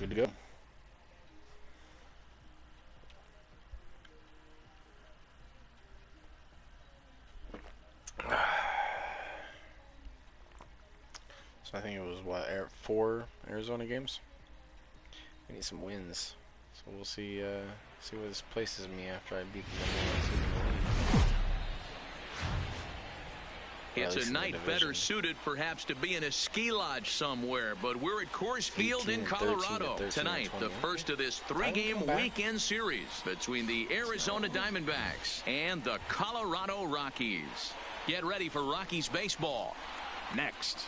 Good to go. So I think it was what, 4 Arizona games. We need some wins. So we'll see where this places me after I beat them. It's a night better suited perhaps to be in a ski lodge somewhere, but we're at Coors Field in Colorado tonight, the first of this 3-game weekend series between the Arizona Diamondbacks and the Colorado Rockies. Get ready for Rockies baseball next.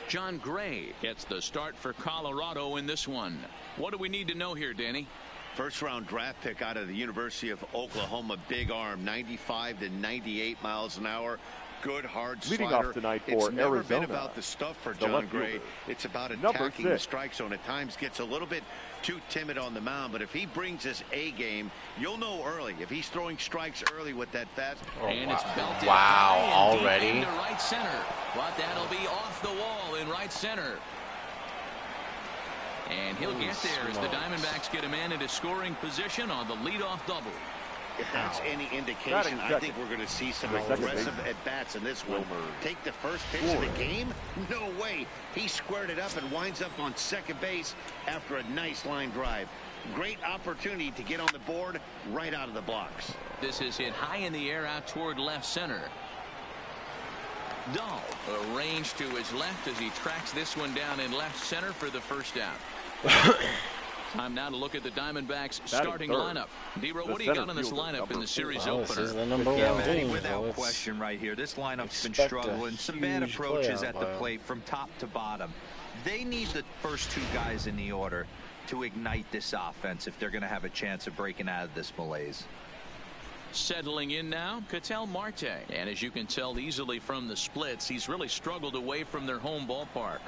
John Gray gets the start for Colorado in this one. What do we need to know here, Danny? First-round draft pick out of the University of Oklahoma. Big arm, 95 to 98 miles an hour. Good hard Leading slider. Off tonight it's for never Arizona, been about the stuff for John Gray. It's about attacking the strike zone. At times gets a little bit too timid on the mound, but if he brings his A game, you'll know early. If he's throwing strikes early with that fast. And it's belted already into right center, but that'll be off the wall in right center. And he'll get there as the Diamondbacks get a man into scoring position on the leadoff double. If that's any indication, I think we're going to see some aggressive at-bats in this one. Take the first pitch of the game? No way. He squared it up and winds up on second base after a nice line drive. Great opportunity to get on the board right out of the blocks. This is hit high in the air out toward left center. Dahl arranged to his left as he tracks this one down in left center for the first out. Time now to look at the Diamondbacks starting lineup. D-Row, what do you got on this lineup in the series opener? This is the number Yeah, one Manny, team, without so question right here. This lineup's been struggling. Some bad approaches at the plate from top to bottom. They need the first 2 guys in the order to ignite this offense if they're going to have a chance of breaking out of this malaise. Settling in now, Ketel Marte. And as you can tell easily from the splits, he's really struggled away from their home ballpark.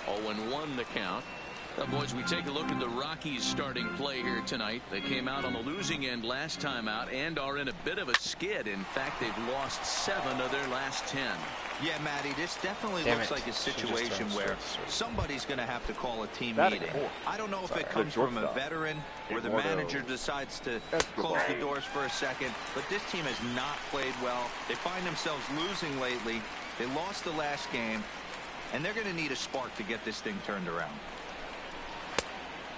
0-1 the count. Now, boys, we take a look at the Rockies starting play here tonight. They came out on the losing end last time out and are in a bit of a skid. In fact, they've lost 7 of their last 10. Yeah, Matty, this definitely looks like a situation where somebody's going to have to call a team meeting. I don't know if it comes from a veteran or the manager decides to close the doors for a second, but this team has not played well. They find themselves losing lately. They lost the last game, and they're going to need a spark to get this thing turned around.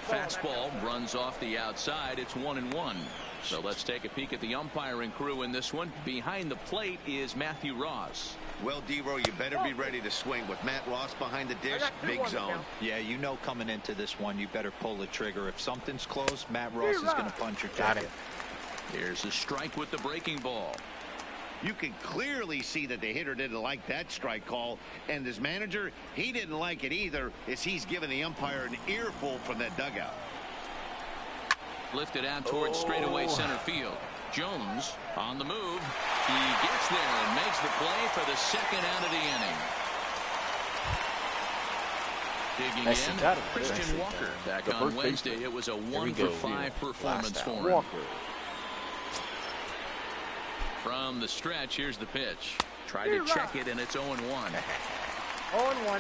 Fastball runs off the outside. It's 1-1. So let's take a peek at the umpiring crew in this one. Behind the plate is Matthew Ross. Well, D-Row, you better be ready to swing. With Matt Ross behind the dish, big zone. Yeah, you know coming into this one, you better pull the trigger. If something's close, Matt Ross is going to punch your ticket. Here's a strike with the breaking ball. You can clearly see that the hitter didn't like that strike call, and his manager, he didn't like it either, as he's giving the umpire an earful from that dugout. Lifted out towards straightaway center field. Jones on the move. He gets there and makes the play for the second out of the inning. Digging in, Christian Walker. Back on Wednesday, it was a 1-for-5 performance for him. From the stretch, here's the pitch. Tried to check it, and it's 0-1. 0-1.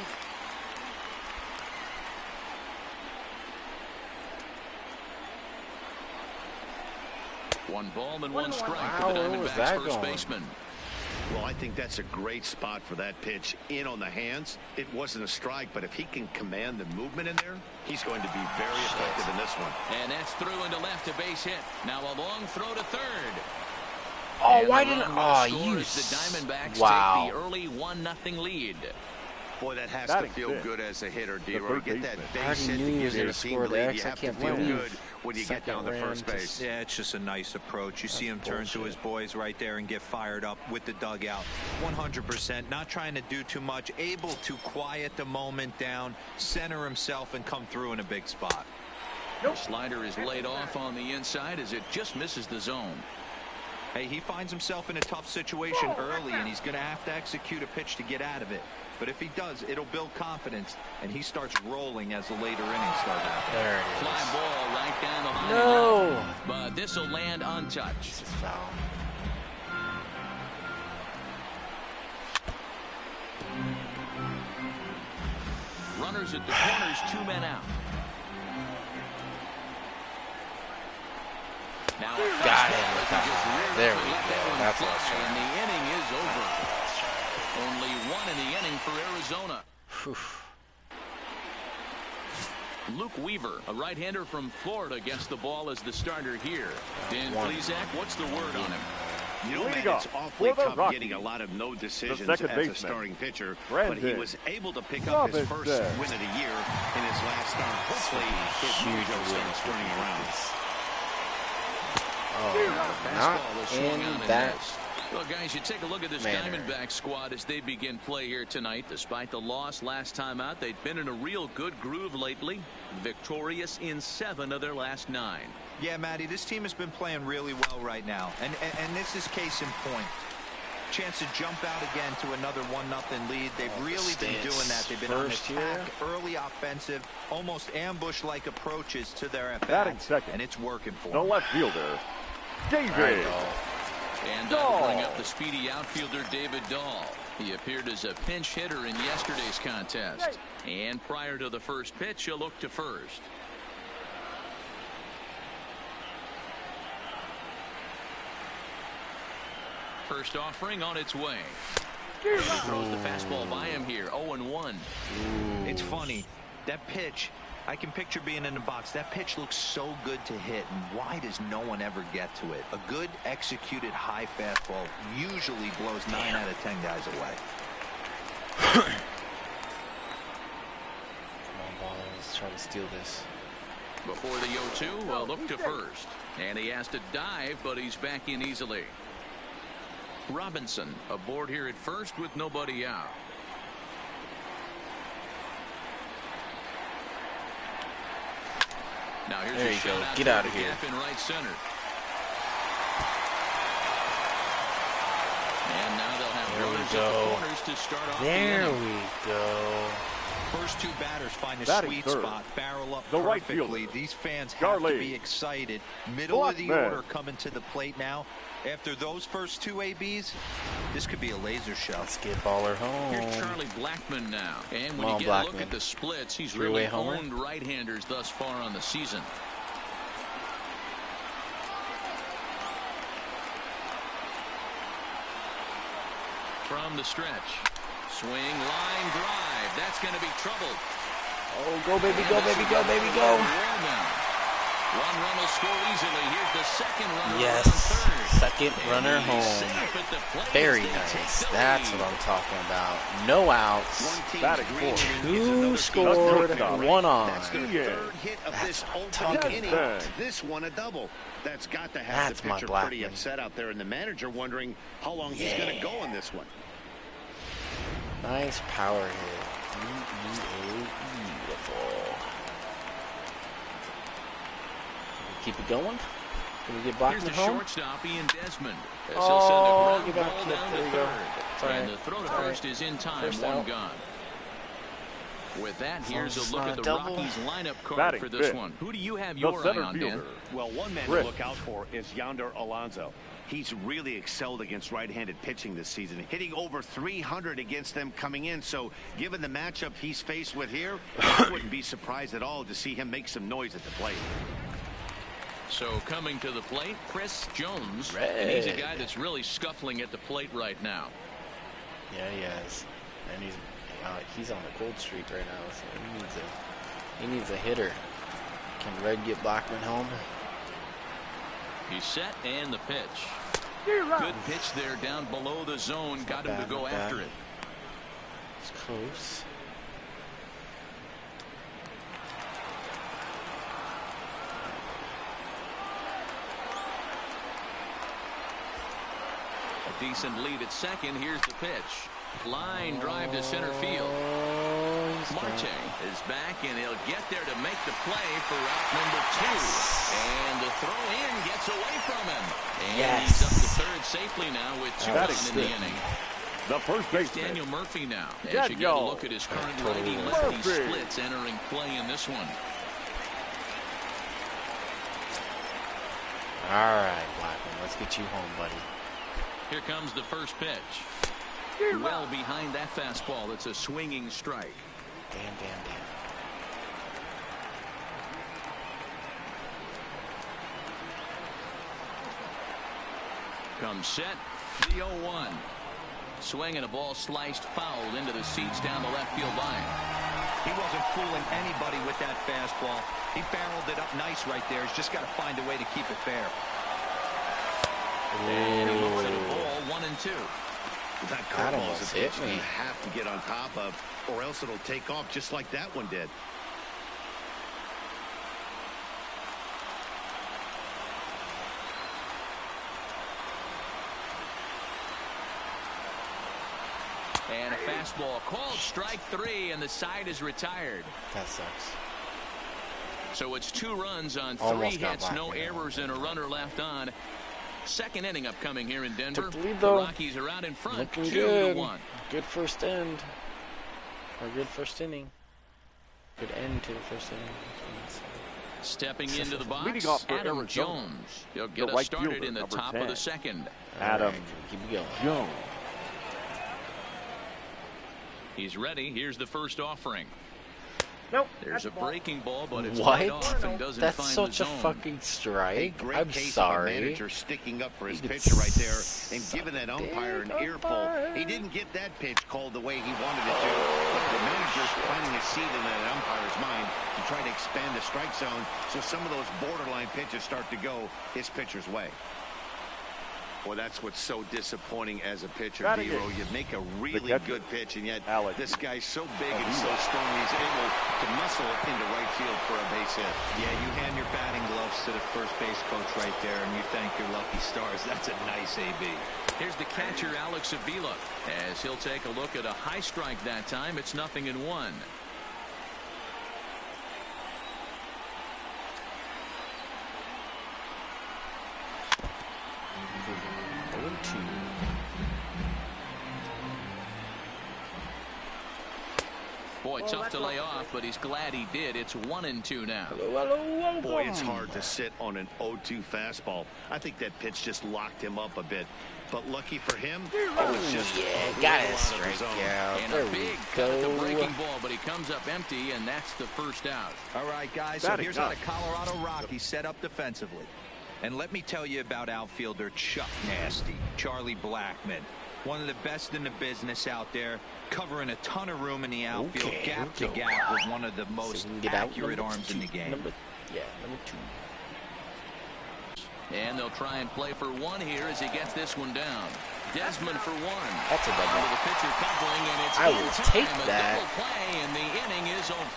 One ball and 1 strike for the Diamondbacks first baseman. Well, I think that's a great spot for that pitch in on the hands. It wasn't a strike, but if he can command the movement in there, he's going to be very effective in this one. And that's through into left, a base hit. Now a long throw to third. Oh, and why didn't you? The Diamondbacks take the early 1-0 lead. Boy, that has to feel good as a hitter, D-Roy. Get that base hit to give your team the lead. You have to feel good when you get down to first base. Yeah, it's just a nice approach. You see him turn to his boys right there and get fired up with the dugout. 100%, not trying to do too much, able to quiet the moment down, center himself, and come through in a big spot. The slider is laid off on the inside as it just misses the zone. Hey, he finds himself in a tough situation early, and he's going to have to execute a pitch to get out of it. But if he does, it'll build confidence, and he starts rolling as the later innings start happening. There it is. Fly ball right down the line. No. But this will land untouched. It's a foul. runners at the corners, 2 men out. Now got him with the high. There we go. That's what I was trying. And the inning is over. Only 1 in the inning for Arizona. Luke Weaver, a right-hander from Florida, gets the ball as the starter here. Dan Plesac, what's the word on him? You know, man, it's awfully tough getting a lot of no decisions as a starting pitcher, but he was able to pick up his first win of the year in his last start. Hopefully, his mojo starts turning around. Not in that. Well, guys, you take a look at this Diamondbacks squad as they begin play here tonight. Despite the loss last time out, they've been in a real good groove lately. Victorious in 7 of their last 9. Yeah, Matty, this team has been playing really well right now. And this is case in point. Chance to jump out again to another 1-0 lead. They've really been doing that. They've been on attack, early offensive, almost ambush-like approaches to their at-bats. And it's working for them. The left fielder, David. And that'll bring up the speedy outfielder David Dahl. He appeared as a pinch hitter in yesterday's contest. And prior to the first pitch, he'll look to first. First offering on its way. He throws the fastball by him here. 0-1. It's funny. That pitch, I can picture being in the box. That pitch looks so good to hit, and why does no one ever get to it? A good executed high fastball usually blows 9 out of 10 guys away. Come on, ball. Let's try to steal this. Before the 0-2, well, look to first. And he has to dive, but he's back in easily. Robinson aboard here at first with nobody out. Now here's there a you shot go. out Get out of the here. gap in right center. And now they'll have runners at the corners to start off. There we go. First 2 batters find a sweet spot, barrel up the perfectly. Right These fans have to be excited. Middle of the order coming to the plate now. After those first 2 ABs, this could be a laser show. Let's get Baller home. Here's Charlie Blackmon now. And when you get a look at the splits, he's really owned right-handers thus far on the season. From the stretch. Swing, line, drive. That's going to be trouble. Oh, go, baby, go, baby, go, baby, go. 1 run will score easily. Here's the second runner. Yes, second runner home. Very nice. That's what I'm talking about. No outs. 2 scored, 1 on. That's their 3rd hit of this opening inning. This one a double. That's got to have the pitcher pretty upset out there, and the manager wondering how long he's going to go on this one. Nice power hit. Beautiful. Keep it going. Can we get Blackmon home? Here's the shortstop, Ian Desmond. Oh, get back to down there to you go. third. And the throw to first is in time. 1 gone. With that, here's a look at the Rockies lineup card for this one. Who do you have your eye on, Dan? Well, one man to look out for is Yonder Alonso. He's really excelled against right-handed pitching this season, hitting over 300 against them coming in. So given the matchup he's faced with here, I wouldn't be surprised at all to see him make some noise at the plate. So coming to the plate, Chris Jones. And he's a guy that's really scuffling at the plate right now. Yeah, he is. And he's on a cold streak right now, so he needs a hitter. Can Red get Blackmon home? He's set, and the pitch. Good pitch there down below the zone. Got him to go after it. It's close. A decent lead at second. Here's the pitch. Line drive to center field. Marte is back, and he'll get there to make the play for route number 2. And the throw in gets away from him. And he's up to third safely now with 2 outs in the inning. The first baseman, Daniel Murphy now. As you get a look at his current righty-lefty splits entering play in this one. All right, Blackmon, let's get you home, buddy. Here comes the first pitch. Well behind that fastball. It's a swinging strike. Damn. Comes set, the 0-1. Swing and a ball sliced fouled into the seats down the left field line. He wasn't fooling anybody with that fastball. He barreled it up nice right there. He's just got to find a way to keep it fair. And he looks at a ball, 1-2. That curveball is a pitch that you have to get on top of, or else it'll take off just like that one did. And a fastball called strike 3, and the side is retired. That sucks. So it's 2 runs on 3 Almost hits, no errors, and a runner left on. Second inning upcoming here in Denver. Lead, the Rockies are out in front, looking 2-1. Good first end. Or good first inning. Good end to the first inning. Stepping into the box, Leading off for Adam Arizona, Jones. He'll get us started in the top 10. of the second. Adam keep it going. Jones. He's ready. Here's the first offering. Nope. There's a breaking ball, but it's What? right off and doesn't That's find such the a zone. fucking strike. Great I'm case sorry. of a manager sticking up for his pitcher right there and giving that umpire an earful. He didn't get that pitch called the way he wanted it to, but the manager's planting a seed in that umpire's mind to try to expand the strike zone so some of those borderline pitches start to go his pitcher's way. Well, that's what's so disappointing as a pitcher, D-Row. You make a really good pitch, and yet this guy's so big and so strong, he's able to muscle it into right field for a base hit. Yeah, you hand your batting gloves to the first base coach right there, and you thank your lucky stars. That's a nice AB. Here's the catcher, Alex Avila, as he'll take a look at a high strike that time. It's 0-1. Boy, tough to lay off, but he's glad he did. It's 1-2 now. Boy, it's hard to sit on an 0-2 fastball. I think that pitch just locked him up a bit. But lucky for him, it was just got it straight out. And a big cut at the breaking ball, but he comes up empty, and that's the first out. All right, guys, so here's how the Colorado Rockies set up defensively. And let me tell you about outfielder Chuck Nasty, Charlie Blackmon. One of the best in the business out there, covering a ton of room in the outfield, gap to gap with one of the most accurate arms in the game. Number 2. And they'll try and play for 1 here as he gets this one down. Desmond for 1. That's a double. The pitcher covering, and it's I will take a that. double play, and the inning is over.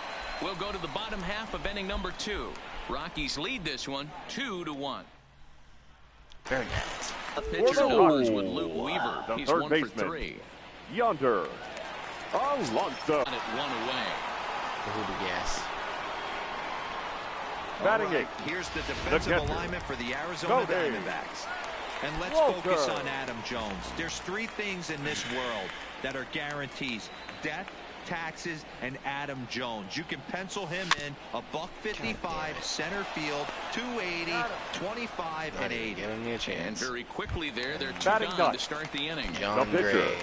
We'll go to the bottom half of inning number 2. Rockies lead this one 2-1. Very nice. The pitcher numbers with Luke Weaver. The He's third 1 for baseman, 3. Yonder Alonso. On it 1 away. Who to guess? Batting right, here's the defensive alignment for the Arizona Diamondbacks. And let's focus on Adam Jones. There's 3 things in this world that are guarantees: death, taxes, and Adam Jones. You can pencil him in a $155 center field, 280, 25, and 80. Give him a chance. And very quickly there, they're 2 down to start the inning. John Gray.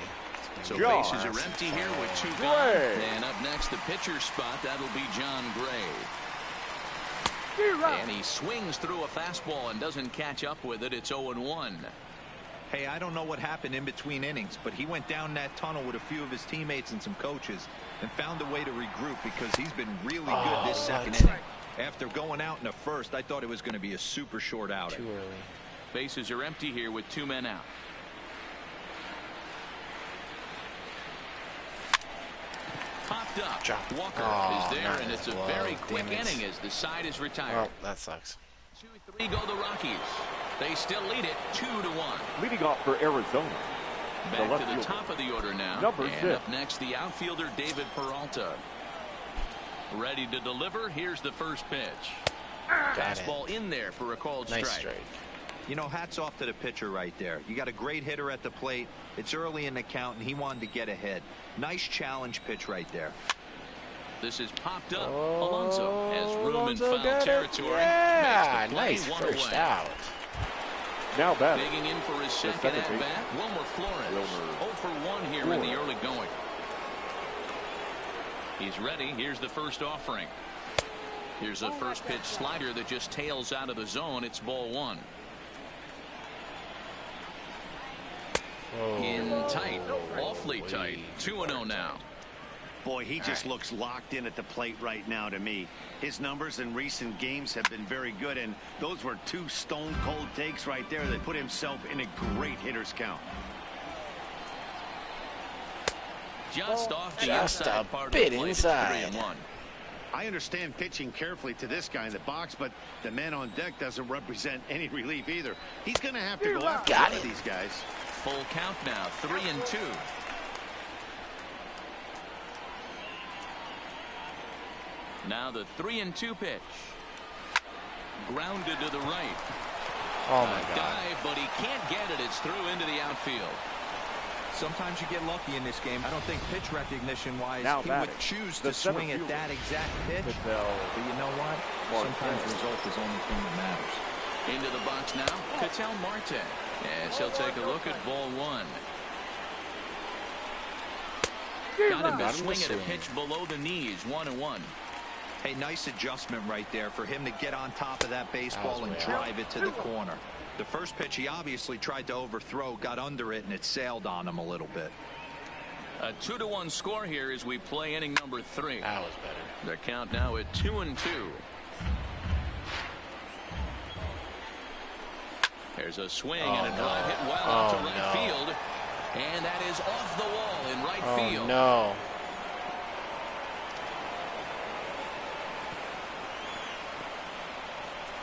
So bases are empty here with 2 gone. And up next, the pitcher's spot, that'll be John Gray. And he swings through a fastball and doesn't catch up with it. It's 0-1. Hey, I don't know what happened in between innings, but he went down that tunnel with a few of his teammates and some coaches and found a way to regroup because he's been really good this second inning. After going out in the first, I thought it was going to be a super short outing. Too early. Bases are empty here with 2 men out. Popped up. Walker is there, and it's a very quick inning as the side is retired. Oh, that sucks. 2-3 go the Rockies. They still lead it 2-1. Leading off for Arizona. Back to the top of the order now. Number and 6. Up next, the outfielder David Peralta. Ready to deliver. Here's the first pitch. Fastball in there for a called strike. Nice strike. You know, hats off to the pitcher right there. You got a great hitter at the plate. It's early in the count, and he wanted to get ahead. Nice challenge pitch right there. This is popped up. Alonso has room in foul territory. Yeah, nice first out. Now batting. Digging in for his second at-bat, Wilmer Flores. 0 for 1 here in the early going. He's ready. Here's the first offering. Here's a first pitch slider that just tails out of the zone. It's ball one. In tight, awfully tight. 2-0 now. Boy, he just looks locked in at the plate right now to me. His numbers in recent games have been very good, and those were two stone-cold takes right there that put himself in a great hitter's count. Just off the just inside a part bit of the plate. inside. 3-1. I understand pitching carefully to this guy in the box, but the man on deck doesn't represent any relief either. He's going to have to go after one of these guys. Full count now, 3-2. Now the 3-2 pitch. Grounded to the right. Oh my God. Dive, but he can't get it. It's through into the outfield. Sometimes you get lucky in this game. I don't think pitch recognition-wise he would choose to swing at that exact pitch. But you know what? Sometimes result is the only thing that matters. Into the box now, Ketel Marte. Yes, he'll take a look at ball one. Got him to swing at a pitch below the knees, 1-1. Hey, nice adjustment right there for him to get on top of that baseball and drive it to the corner. The first pitch he obviously tried to overthrow, got under it, and it sailed on him a little bit. A 2-1 score here as we play inning number 3. That was better. The count now at 2-2. There's a swing and a drive hit well out to right field. And that is off the wall in right field. No.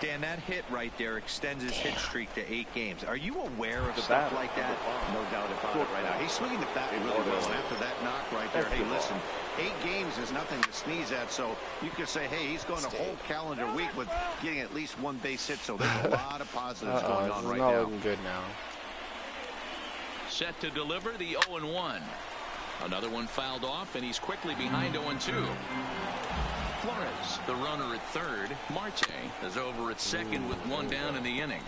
Dan, that hit right there extends his hit streak to 8 games. Are you aware of stuff like that? No doubt about it right now. He's swinging the bat really well. And after that knock right there, hey, listen, 8 games is nothing to sneeze at. So you could say, hey, he's going a whole calendar week with getting at least 1 base hit. So there's a lot of positives going on right now. Looking good now. Set to deliver the 0-1. Another one fouled off, and he's quickly behind 0-2. Flores, the runner at third. Marte is over at second with 1 down in the inning.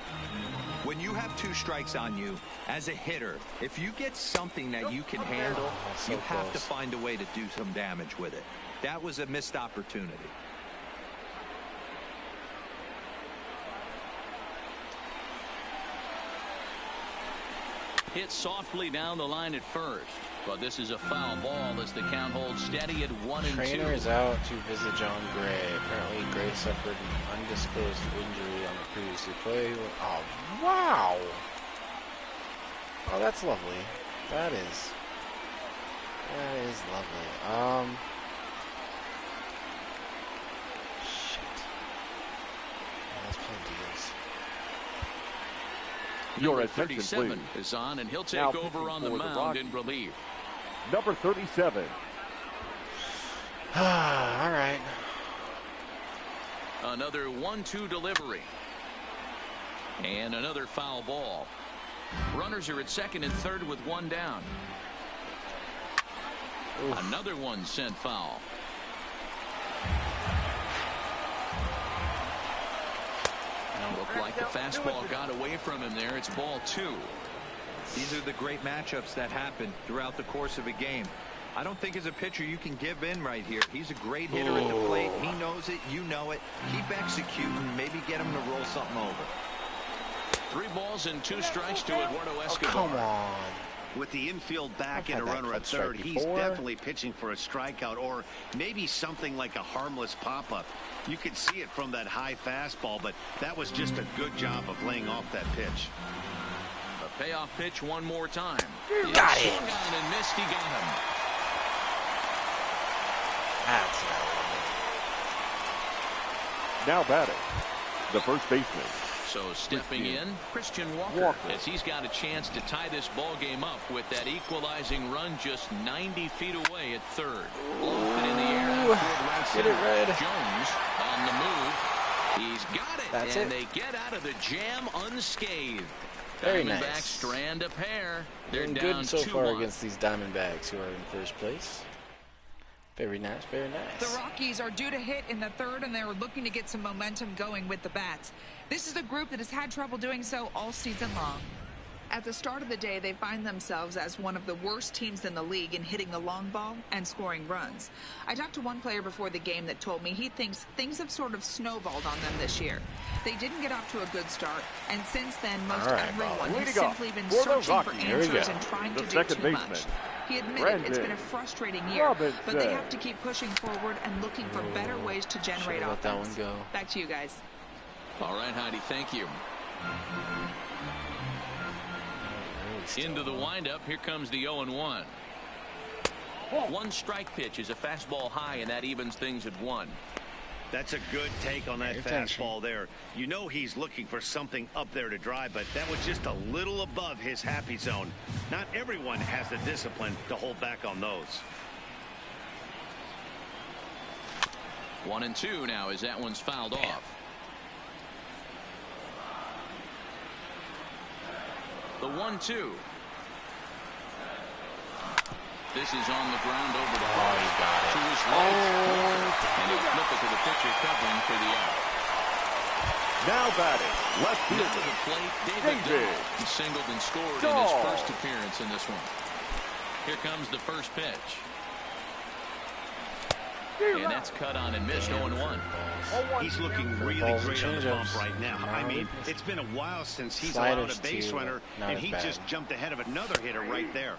When you have 2 strikes on you, as a hitter, if you get something that you can handle, you have to find a way to do some damage with it. That was a missed opportunity. Hit softly down the line at first. But this is a foul ball as the count holds steady at 1-2. Trainer is out to visit John Gray. Apparently Gray suffered an undisclosed injury on the previous play. Oh, wow. Oh, that's lovely. That is lovely. Shit. Oh, let's play deals. Your Number attention, 37 please. is on, and he'll take Now over on the mound in relief. Number 37. All right. Another 1-2 delivery. And another foul ball. Runners are at second and third with 1 down. Oof. Another one sent foul. Looked like the fastball got away from him there. It's ball 2. These are the great matchups that happen throughout the course of a game. I don't think as a pitcher you can give in right here. He's a great hitter at the plate. He knows it. You know it. Keep executing. Maybe get him to roll something over. 3 balls and 2 strikes to Eduardo Escobar. Come on. With the infield back and a runner at third, he's definitely pitching for a strikeout or maybe something like a harmless pop-up. You could see it from that high fastball, but that was just a good job of laying off that pitch. A payoff pitch one more time. Got it. And missed. He got him. That's not Now batting, the first baseman. So stepping in, Christian Walker, as he's got a chance to tie this ball game up with that equalizing run just 90 feet away at third. Lofted in the air. Right, get it red. Jones on the move. He's got it. That's and it. they get out of the jam unscathed. Very Diamondbacks nice. strand a pair. They're Doing down good so 2-1. far against these Diamondbacks who are in first place. Very nice, very nice. The Rockies are due to hit in the third, and they're looking to get some momentum going with the bats. This is a group that has had trouble doing so all season long. At the start of the day, they find themselves as one of the worst teams in the league in hitting the long ball and scoring runs. I talked to one player before the game that told me he thinks things have sort of snowballed on them this year. They didn't get off to a good start, and since then, most everyone has simply been searching for answers and trying to do too much. He admitted it's been a frustrating year, but they have to keep pushing forward and looking for better ways to generate offense. Let that one go. Back to you guys. All right, Heidi, thank you. Into the windup, here comes the 0-1. One strike pitch is a fastball high, and that evens things at 1. That's a good take on that fastball there. You know he's looking for something up there to drive, but that was just a little above his happy zone. Not everyone has the discipline to hold back on those. 1-2 now as that one's fouled off. The 1-2. This is on the ground over the first. He got it. To his right. And he'll flip it to the pitcher covering for the out. Now batting, left Down fielder. to the plate, David Dahl. He singled and scored in his first appearance in this one. Here comes the first pitch. And that's cut on and missed. 0-1. He's looking really great on the bump right now. I mean, it's been a while since he's allowed a base runner, and he just jumped ahead of another hitter right there.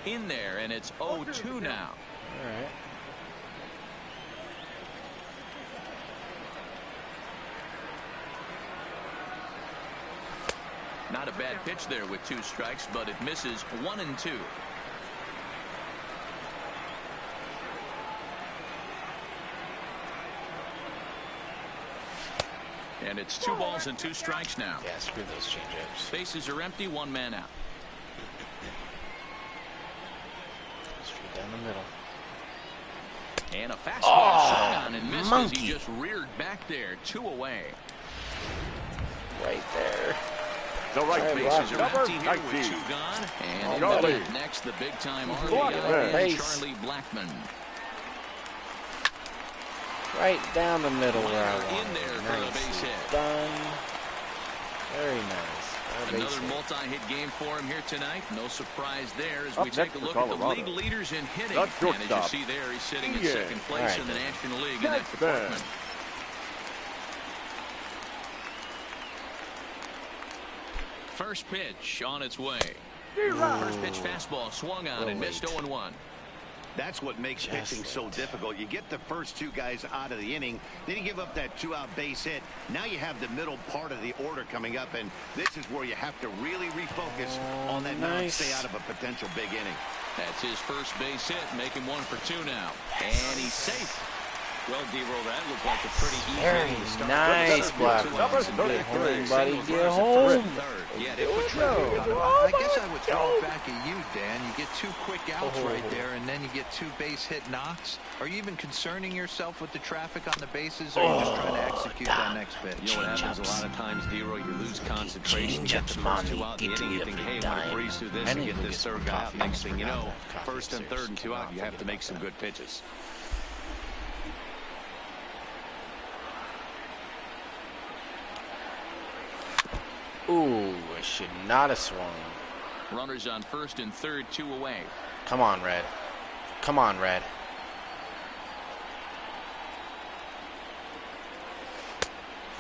In there, and it's 0-2 now. All right. Not a bad pitch there with 2 strikes, but it misses 1-2. And it's 2 balls and 2 strikes now. Yeah, screw those changeups. Bases are empty, 1 man out. Straight down the middle. And a fastball swung on and missed as he just reared back there. 2 away. Right there. The right Bases are number empty here 19. with 2 gone. And in the next, the big-time RBI and Charlie Blackmon. Right down the middle where I want in there for a base hit. Done. Very nice. Another multi-hit game for him here tonight. No surprise there as we take a look at the league leaders in hitting. And as you see there, he's sitting in second place in the National League in that department. First pitch on its way. First pitch fastball swung on and missed. 0-1. That's what makes pitching so difficult. You get the first 2 guys out of the inning, then you give up that 2-out base hit. Now you have the middle part of the order coming up, and this is where you have to really refocus on that mound, stay out of a potential big inning. That's his first base hit, making 1 for 2 now. And he's safe. Well, D-Roll, that looked like a pretty easy to start. Nice, Blackmon. Get home, buddy. Get home. Yeah, they put I guess I would throw it back at you, Dan. You get 2 quick outs right there, and then you get 2 base hit knocks. Are you even concerning yourself with the traffic on the bases, or are you just trying to execute that next pitch? You know what happens a lot of times, D-Roll, you lose concentration, get the first 2 out in the inning, you think, hey, I'm going to breeze through this and get this 3rd guy out. Next thing you know, 1st and 3rd and 2 out, you have to make some good pitches. Ooh, I should not have swung. Runners on 1st and 3rd, 2 away. Come on, Red. Come on, Red.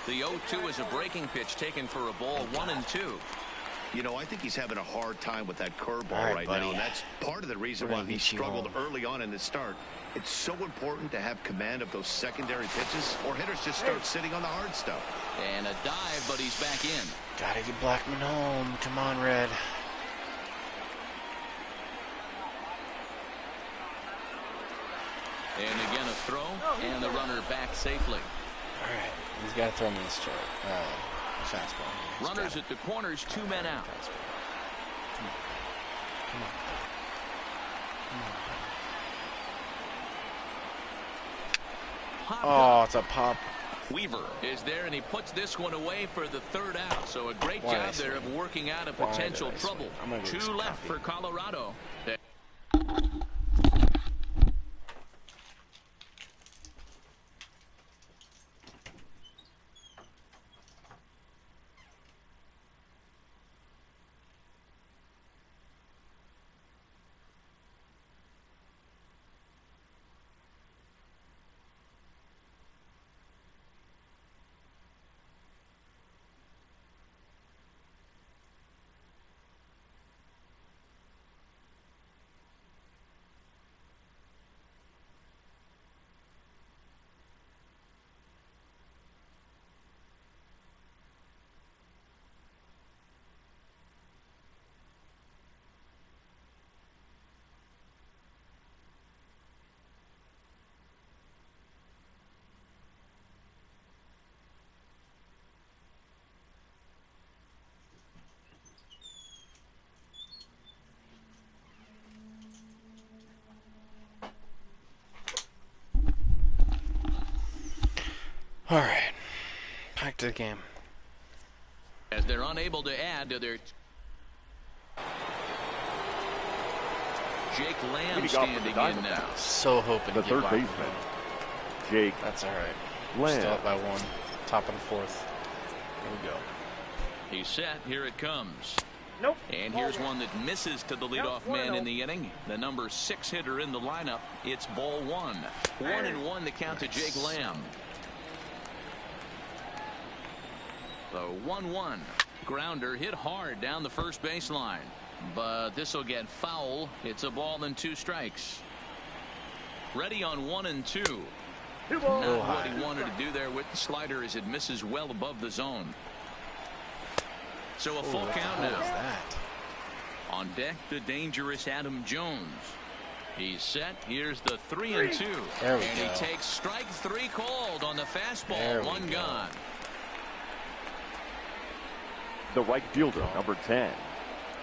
The 0-2 is a breaking pitch taken for a ball. 1-2. You know, I think he's having a hard time with that curveball right now, and that's part of the reason why he struggled early on in the start. It's so important to have command of those secondary pitches, or hitters just start sitting on the hard stuff. And a dive, but he's back in. Gotta get Blackmon home. Come on, Red. And again a throw, and the runner back safely. All right, he's got to throw me this strike. Fastball. Runners at the corners, 2 men out. Come on. Come on. Come on. Oh, it's a pop. Weaver is there, and he puts this one away for the 3rd out. So a great job there of working out a potential trouble. 2 left for Colorado. Alright. Back to the game. As they're unable to add to their... Jake Lamb standing in now. So hoping the third baseman, Jake. That's alright. Lamb. Still up by 1. Top of the 4th. Here we go. He's set. Here it comes. Nope. And here's one that misses to the leadoff man in the inning. The number 6 hitter in the lineup. It's ball 1. 1-1 the count to Jake Lamb. The 1-1 grounder hit hard down the first baseline, but this will get foul. It's a ball and 2 strikes. Ready on 1 and 2. Not what he wanted to do there with the slider as it misses well above the zone. So a full count now. On deck, the dangerous Adam Jones. He's set. Here's the 3-2. There we and go. he takes strike 3 called on the fastball. 1 gone. The right fielder, number 10,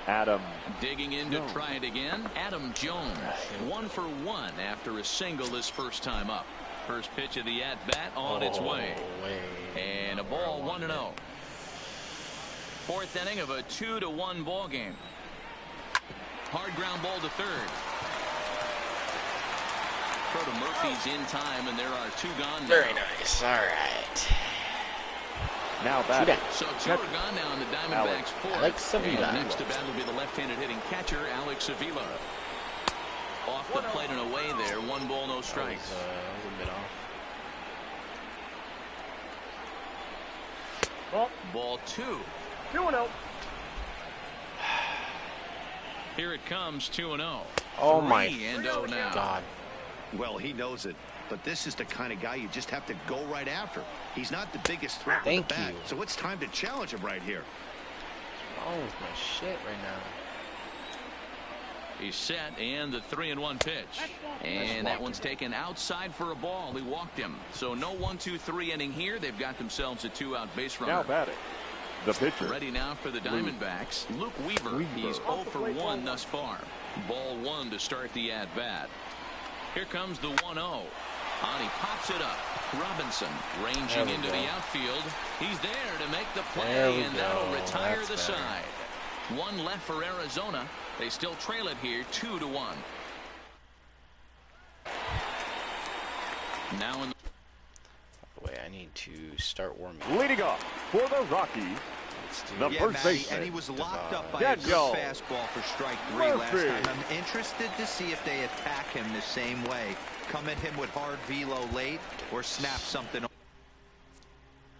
Adam. Digging in to try it again. Adam Jones, 1 for 1 after a single this first time up. First pitch of the at-bat on its way. And a ball 1-0. 4th inning of a 2-1 ball game. Hard ground ball to third. Proto Murphy's in time, and there are 2 gone now. Very nice. All right. Now batting. So 2 are gone now in the Diamondbacks' 4th. Avila. Next to bat will be the left-handed hitting catcher, Alex Avila. Off the plate and away there. 1 ball, no strikes. That was a bit off. Ball 2. 2-0. Here it comes, 2-0. Oh my 3-0 now. God. Well, he knows it, but this is the kind of guy you just have to go right after. He's not the biggest threat with the bat, so it's time to challenge him right here. Oh, my shit right now. He's set, and the 3-1 pitch. And that one's taken outside for a ball. He walked him. So no 1-2-3 inning here. They've got themselves a 2-out base runner. Now batting. The pitcher. Ready now for the Diamondbacks. Luke Weaver. He's 0 for 1 thus far. Ball 1 to start the at-bat. Here comes the 1-0. And he pops it up. Robinson ranging into the outfield. He's there to make the play, and that'll retire the side. 1 left for Arizona. They still trail it here 2-1. Now in the Wait, I need to start warming. Leading off for the Rockies, the first baseman. And he was locked up by Daniel a good fastball for strike 3 last time. I'm interested to see if they attack him the same way. Come at him with hard velo late or snap something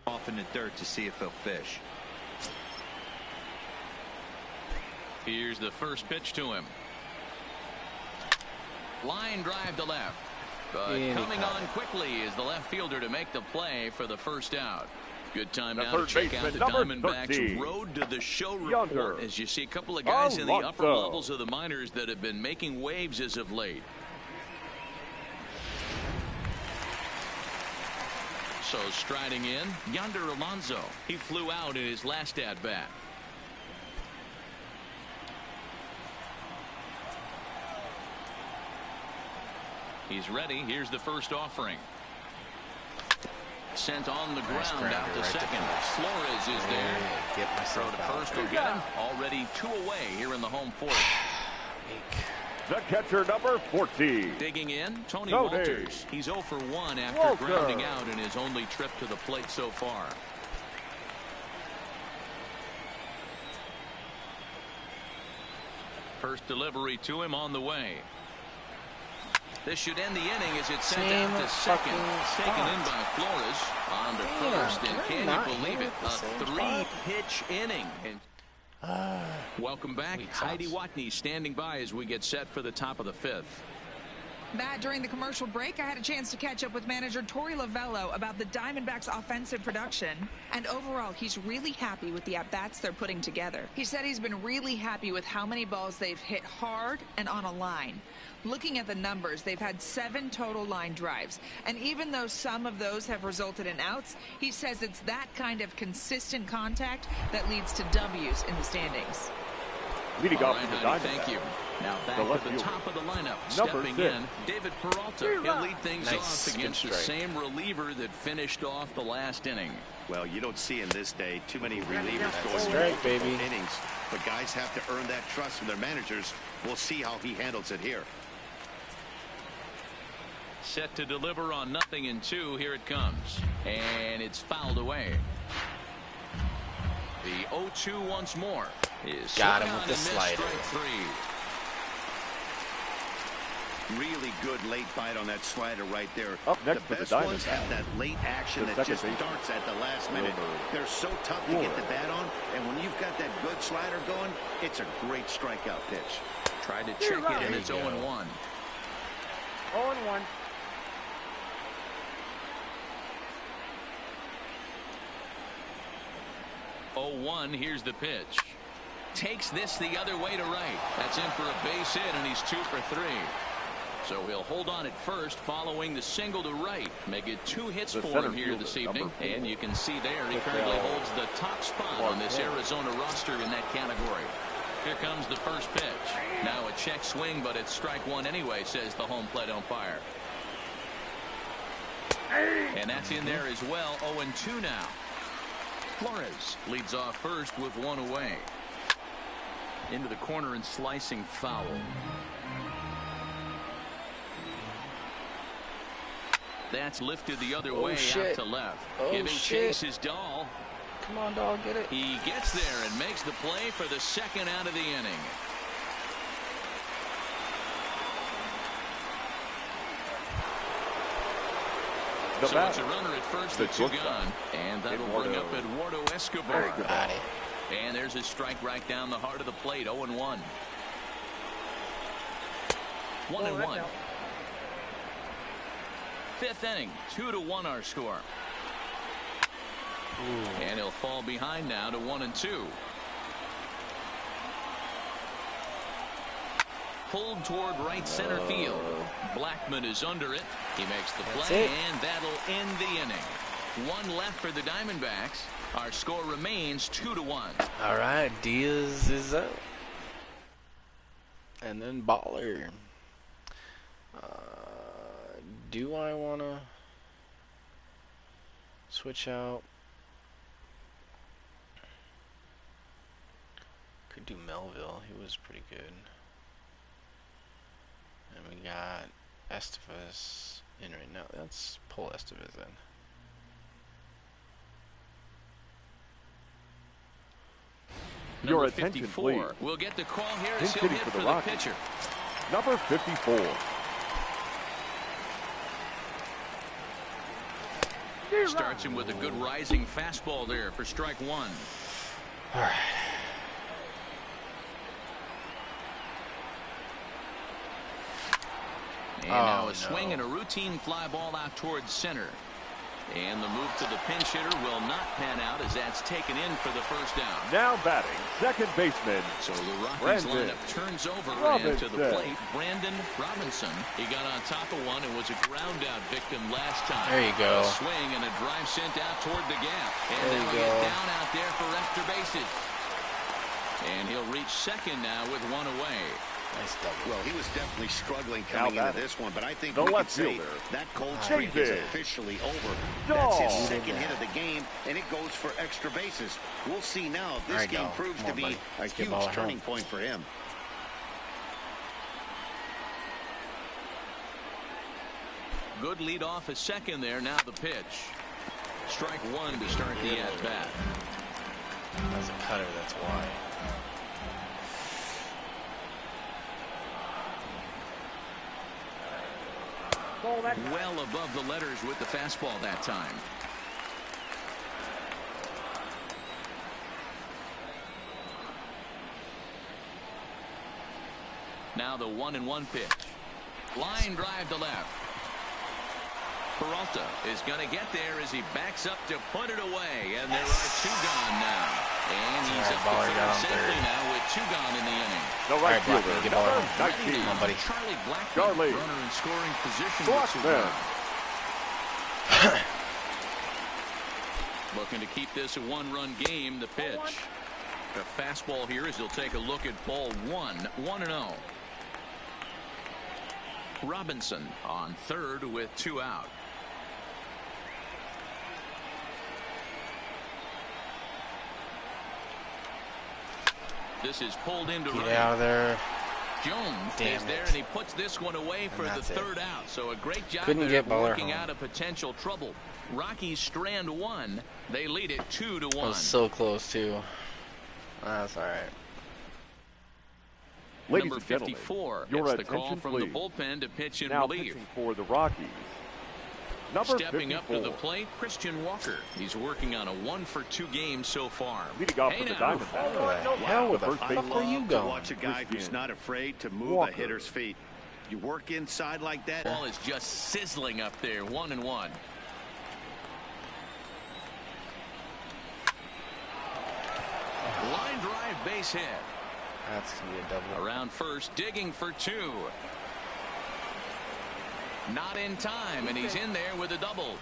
off in the dirt to see if he'll fish. Here's the first pitch to him. Line drive to left. But coming on quickly is the left fielder to make the play for the first out. Good time now to check out the Diamondbacks' road to the show report, as you see a couple of guys in the upper levels of the minors that have been making waves as of late. So striding in, Yonder Alonso. He flew out in his last at-bat. He's ready. Here's the first offering. Sent on the ground out to second. Flores is there. Throw to first will get him. Already 2 away here in the home 4th. The catcher, number 14. Digging in, Tony Walters. He's 0 for 1 after grounding out in his only trip to the plate so far. First delivery to him on the way. This should end the inning as it's sent out to second. Taken in by Flores. On to first, and can you believe it? A 3-pitch inning. Welcome back. Heidi Watney standing by as we get set for the top of the 5th. Matt, during the commercial break, I had a chance to catch up with manager Torey Lovello about the Diamondbacks' offensive production. And overall, he's really happy with the at-bats they're putting together. He said he's been really happy with how many balls they've hit hard and on a line. Looking at the numbers, they've had 7 total line drives. And even though some of those have resulted in outs, he says it's that kind of consistent contact that leads to W's in the standings. Leading off right, the Heidi, Diamondbacks. thank you. Now back to the top of the lineup. Stepping in, David Peralta. He'll lead things off against the same reliever that finished off the last inning. Well, you don't see in this day too many relievers going strike, baby. innings, but guys have to earn that trust from their managers. We'll see how he handles it here. Set to deliver on 0-2. Here it comes, and it's fouled away. The 0-2 once more is got him with the slider. Really good late bite on that slider right there. Up next the for best the ones have that late action that just starts at the last minute. They're so tough to get the bat on, and when you've got that good slider going, it's a great strikeout pitch. Tried to check it, and it's 0-1. 0-1. 0-1. Here's the pitch. Takes this the other way to right. That's in for a base hit, and he's 2 for 3. So he'll hold on at first following the single to right. Make it 2 hits for him here this evening. And you can see there he currently holds the top spot on this Arizona roster in that category. Here comes the first pitch. Now a check swing, but it's strike one anyway, says the home plate umpire. And that's in there as well. 0-2 now. Flores leads off first with one away. Into the corner and slicing foul. That's lifted the other way out to left. Giving chase is Dahl. Come on, Dahl, get it. He gets there and makes the play for the second out of the inning. So it's a runner at first with 2 gone, and that'll bring up Eduardo Escobar. And there's a strike right down the heart of the plate. 0-1. 1-1. 5th inning, 2-1 our score. And he'll fall behind now to 1-2. Pulled toward right center field. Blackman is under it. He makes the play, and that'll end the inning. 1 left for the Diamondbacks. Our score remains 2-1. All right, Diaz is up. And then Baller. Do I want to switch out? Could do Melville. He was pretty good. And we got Estevez in right now. Let's pull Estevez in. Your attention, 54. please. We'll get the call here as he'll hit for the pitcher. Number 54. Starts him with a good rising fastball there for strike 1. All right. And now a swing and a routine fly ball out towards center. And the move to the pinch hitter will not pan out as that's taken in for the first down. Now batting, second baseman. So the Rockies lineup turns over and to the plate. Brandon Robinson. He got on top of one and was a ground out victim last time. There you go. A swing and a drive sent out toward the gap. And that'll get down out there for extra bases. And he'll reach second now with 1 away. Nice double. Well, he was definitely struggling coming into this one, but I think the we left can say fielder, that cold streak is officially over. That's his second hit of the game, and it goes for extra bases. We'll see now if this game proves to be a huge turning point for him. Good lead off a second there. Now the pitch. Strike 1 to start the at-bat. That's a cutter, that's why. Well above the letters with the fastball that time. Now the 1-1 pitch. Line drive to left. Peralta is going to get there as he backs up to put it away. And there are 2 gone now. And he's up to third safely now with 2 gone in the inning. The right fielder, get over. Come on, buddy. Charlie Blackman, runner in scoring position. Looking to keep this a 1-run game. The pitch. The fastball here as he'll take a look at ball 1. 1-0. Robinson on third with 2 out. This is pulled into right. Get out of there. Jones is there, and he puts this one away for the 3rd out. So a great job there working out of potential trouble. Rockies strand 1. They lead it 2-1. That was so close too. That's all right. Ladies Number and gentlemen, 54 your gets the call attention, from please. the bullpen to pitch in Now relief. pitching for the Rockies. Number Stepping 54. up to the plate, Christian Walker. He's working on a 1-for-2 game so far. Leading off for the Diamondbacks. Where the First fuck are you To going? watch a guy who's not afraid to move Walker. a hitter's feet. You work inside like that. Ball is just sizzling up there, 1-1. Line drive, base hit. That's gonna be a double. Around first, digging for 2. Not in time, and he's in there with a double.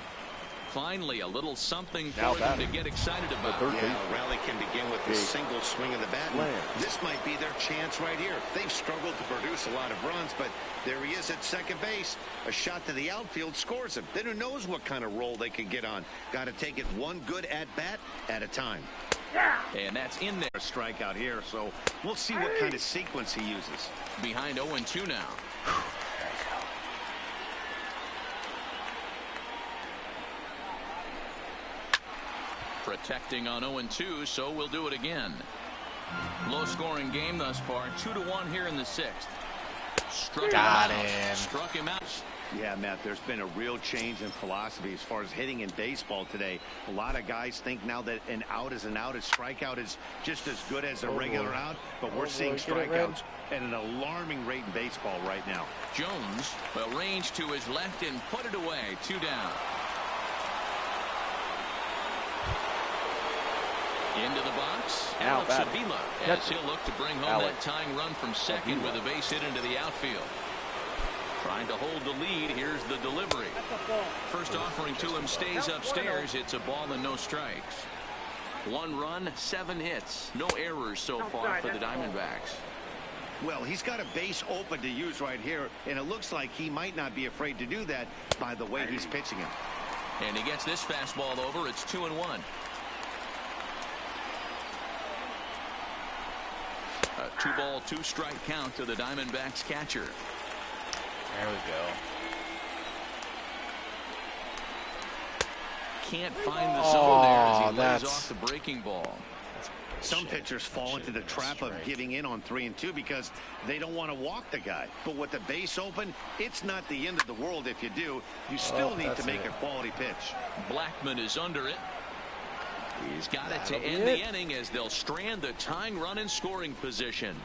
Finally, a little something for him to get excited about. Yeah, a rally can begin with a single swing of the bat. This might be their chance right here. They've struggled to produce a lot of runs, but there he is at second base. A shot to the outfield scores him. Then who knows what kind of roll they can get on. Got to take it one good at-bat at a time. And that's in there. A strikeout here, so we'll see what kind of sequence he uses. Behind 0-2 now. Protecting on 0-2, so we'll do it again. Low-scoring game thus far, 2-1 here in the 6th. Struck him out. Yeah, Matt, there's been a real change in philosophy as far as hitting in baseball today. A lot of guys think now that an out is an out. A strikeout is just as good as a regular out, but we're seeing strikeouts at an alarming rate in baseball right now. Jones will range to his left and put it away. 2 down. Into the box, Alex Avila, as he'll look to bring home that tying run from second with a base hit into the outfield. Trying to hold the lead. Here's the delivery. First offering to him stays upstairs. It's a ball and no strikes. 1 run, 7 hits. No errors so far for the Diamondbacks. Well, he's got a base open to use right here, and it looks like he might not be afraid to do that by the way he's pitching him. And he gets this fastball over. It's 2-1. A 2-ball, 2-strike count to the Diamondbacks catcher. There we go. Can't find the zone there as he lays off the breaking ball. Some pitchers fall into the trap of giving in on 3 and 2 because they don't want to walk the guy. But with the base open, it's not the end of the world if you do. You still need to make a quality pitch. Blackman is under it. He's got it to end the inning as they'll strand the tying run in scoring position.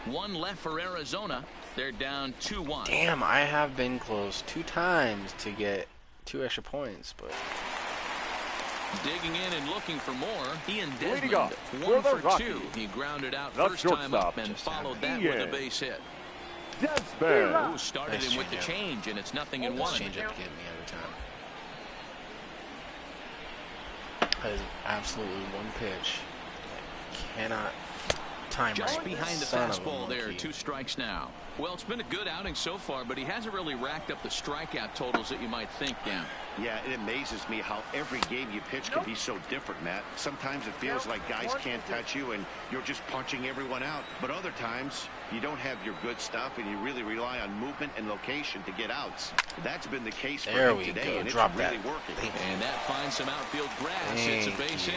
1 left for Arizona. They're down 2-1. Damn, I have been close 2 times to get 2 extra points, but digging in and looking for more. Ian Desmond, 1 for 2. He grounded out first time up and followed that with a base hit. Desmond. Who started him with the change, and it's 0-1. Change up to get me every time. That is absolutely one pitch. Cannot time just right. Behind the fastball there. 2 strikes now. Well, it's been a good outing so far, but he hasn't really racked up the strikeout totals that you might think, Dan. Yeah, it amazes me how every game you pitch can be so different, Matt. Sometimes it feels like guys can't touch you and you're just punching everyone out. But other times, you don't have your good stuff and you really rely on movement and location to get outs. That's been the case for him today, and it's really working. And that finds some outfield grass. It's a base hit.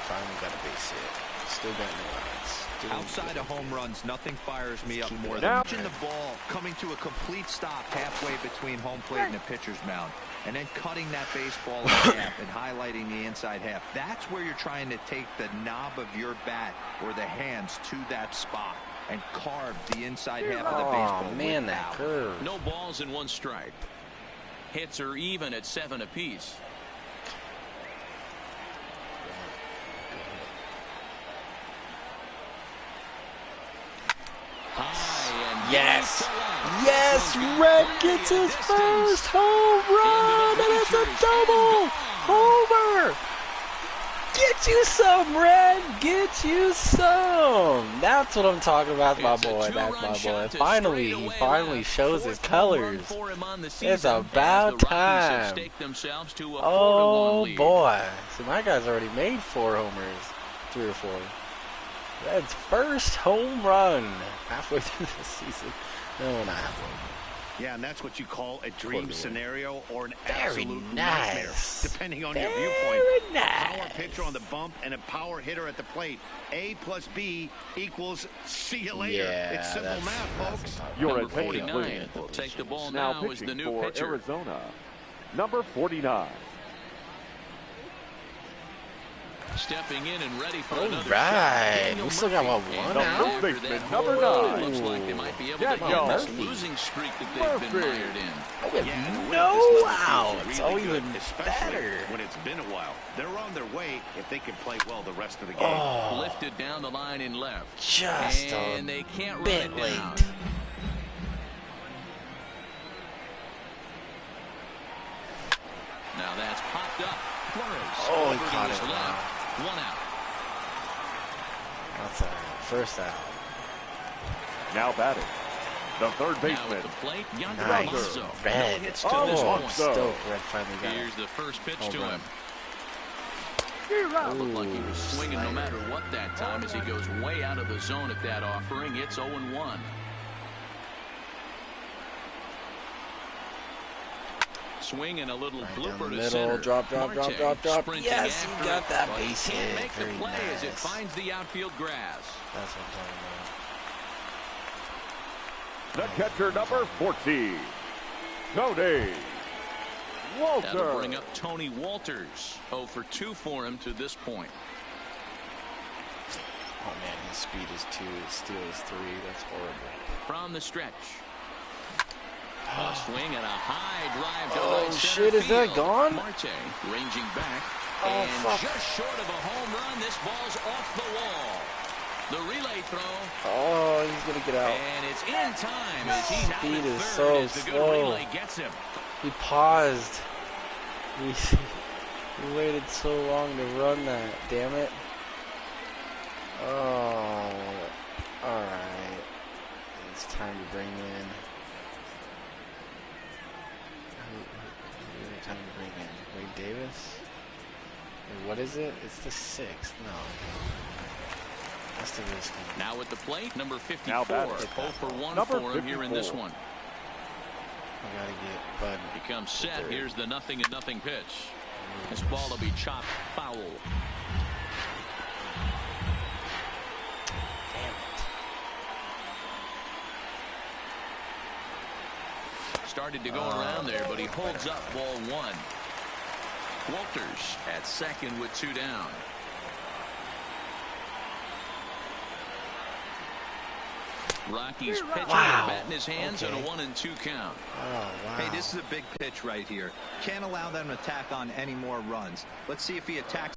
Finally got a base hit. Still got no outs. Outside of home runs, nothing fires me up more than watching the ball coming to a complete stop halfway between home plate and the pitcher's mound, and then cutting that baseball in half and highlighting the inside half. That's where you're trying to take the knob of your bat or the hands to that spot and carve the inside half of the baseball. Oh man, that curve. No balls and 1 strike. Hits are even at 7 apiece. Yes! Yes! Red gets his first home run! And it's a double! Homer! Get you some, Red. Get you some. That's what I'm talking about, my boy. That's my boy. Finally, he finally shows his colors. It's about time. Oh, boy. See, my guy's already made 4 homers. 3 or 4. Red's first home run halfway through the season. No, not halfway. Yeah, and that's what you call a dream scenario or an Very absolute nice. nightmare, depending on your Very viewpoint. nice. Power pitcher on the bump and a power hitter at the plate. A plus B equals see you later. Yeah, it's simple math, folks. You're Number at 49 will take the ball now now as pitching the new for pitcher. Arizona, number 49. Stepping in and ready for All another right. shot. We still got, what, one out? First baseman, number 9. Looks like they might be able to Jack get this Young. losing streak that they've been Murphy. mired in. We have Yeah, no outs. really Oh, good, even especially better. when it's been a while. They're on their way if they can play well the rest of the game. Oh, Lifted down the line in left. just And a they can't run bit it late. down. Now that's popped up. Flores. Oh, he over to caught his it. left. 1 out. That's a first out. Now batting, the third Now baseman. at the plate, Yonder Nice. Alonso. Red. No hits to Oh, this Alonso. point. Stoked Red finally got Here's it. the first pitch Home to run. him. Looked like he was swinging no matter what that time as he goes way out of the zone at that offering. It's 0-1. Swing and a little Right blooper down the to middle. center. Drop. Marte sprinting Yes, he after got it, that but he base can't hit. make the Very play as it nice. finds the outfield grass. That's what I'm talking The catcher, number 14. Tony That'll bring Walter. up Tony Walters. 0 for 2 for him to this point. about. Oh, man, his speed is 2. His steal is 3. That's horrible. From the stretch. A swing and a high drive to Oh, right center shit, is that field. gone? Marte ranging back. Oh, and fuck. just short of a home run, this ball's off the wall. The relay throw. Oh, he's going to get out. And it's in time as he's out Speed at is third so as the good slow. relay gets him. He paused. He waited so long to run that. Damn it. Oh. Alright. It's time to bring in. Who time to bring in? Wade Davis? Or what is it? It's the 6th. No. That's the risk. Now at the plate, number 54. Now batting. 0 for 1 Number for him here in this 54. one. I gotta get Bud. Becomes set. Here's the 0-0 pitch. This ball will be chopped foul. Damn it. Started to go around there, but he holds up ball 1. Walters at second with 2 down. Rockies pitcher with a bat in his hands and a 1-2 count. Oh, wow. Hey, this is a big pitch right here. Can't allow them to tack on any more runs. Let's see if he attacks.